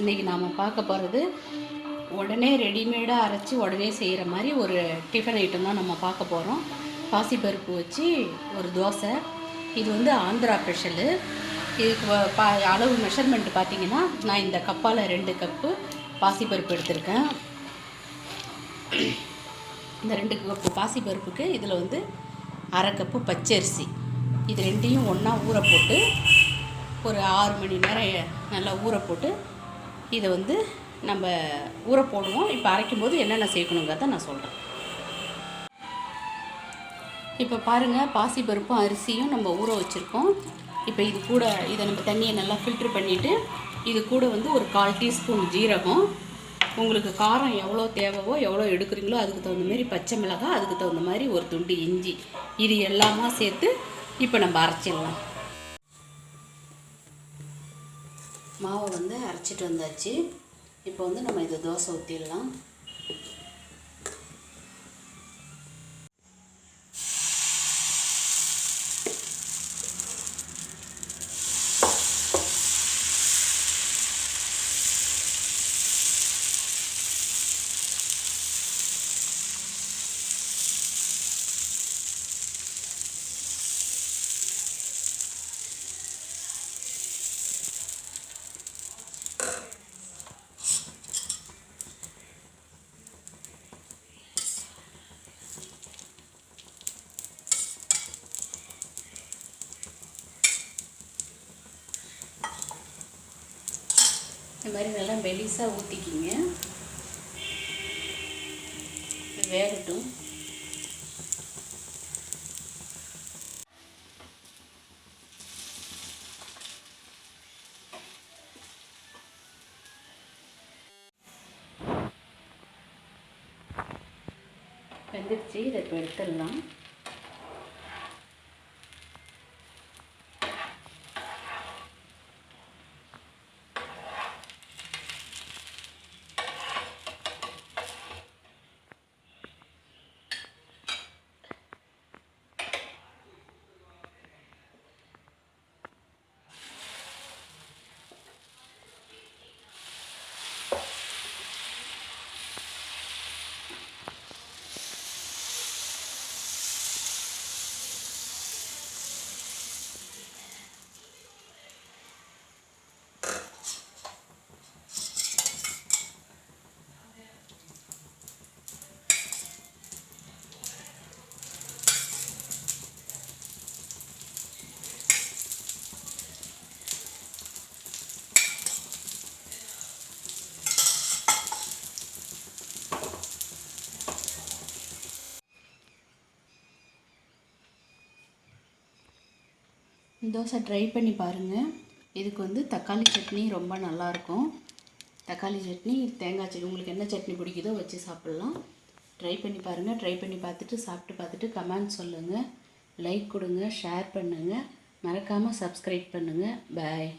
இன்றைக்கி நாம் பார்க்க போகிறது உடனே ரெடிமேடாக அரைச்சி உடனே செய்கிற மாதிரி ஒரு டிஃபன் ஐட்டம் தான் நம்ம பார்க்க போகிறோம். பாசிப்பருப்பு வச்சு ஒரு தோசை. இது வந்து ஆந்திரா ஸ்பெஷலு. இதுக்கு அளவு மெஷர்மெண்ட் பார்த்திங்கன்னா, நான் இந்த கப்பால் 2 கப்பு பாசிப்பருப்பு எடுத்திருக்கேன். இந்த 2 கப்பு பாசிப்பருப்புக்கு இதில் வந்து 1/2 கப்பு பச்சரிசி. இது ரெண்டையும் ஒன்றா ஊற போட்டு ஒரு 6 மணி நேரம் நல்லா ஊற போட்டு இதை வந்து நம்ம ஊற போடுவோம். இப்போ அரைக்கும் போது என்னென்ன சேர்க்கணுங்கிறத நான் சொல்கிறேன். இப்போ பாருங்கள், பாசிப்பருப்பும் அரிசியும் நம்ம ஊற வச்சுருக்கோம். இப்போ இது கூட இதை நம்ம தண்ணியை நல்லா ஃபில்ட்ரு பண்ணிவிட்டு இது கூட வந்து ஒரு 1/4 டீஸ்பூன் ஜீரகம், உங்களுக்கு காரம் எவ்வளோ தேவையோ எவ்வளோ எடுக்கிறீங்களோ அதுக்கு தகுந்த மாதிரி பச்சை மிளகாய், அதுக்கு தகுந்த மாதிரி ஒரு துண்டு இஞ்சி, இது எல்லாமே சேர்த்து இப்போ நம்ம அரைச்சிடலாம். மாவை வந்து அரைச்சிட்டு வந்தாச்சு. இப்போ வந்து நம்ம இதை தோசை ஊற்றிடலாம். இந்த மாதிரி நல்லா மெலிசாக ஊற்றிக்கிங்க. வேகட்டும். வெந்துருச்சு. இதை இப்போ எடுத்துடலாம். தோசை ட்ரை பண்ணி பாருங்கள். இதுக்கு வந்து தக்காளி சட்னி ரொம்ப நல்லாயிருக்கும். தக்காளி சட்னி, தேங்காய் சட்னி, உங்களுக்கு என்ன சட்னி பிடிக்குதோ வச்சு சாப்பிட்லாம். ட்ரை பண்ணி பாருங்கள். ட்ரை பண்ணி பார்த்துட்டு சாப்பிட்டு பார்த்துட்டு கமெண்ட் சொல்லுங்கள். லைக் கொடுங்க, ஷேர் பண்ணுங்கள், மறக்காமல் சப்ஸ்கிரைப் பண்ணுங்கள். பாய்.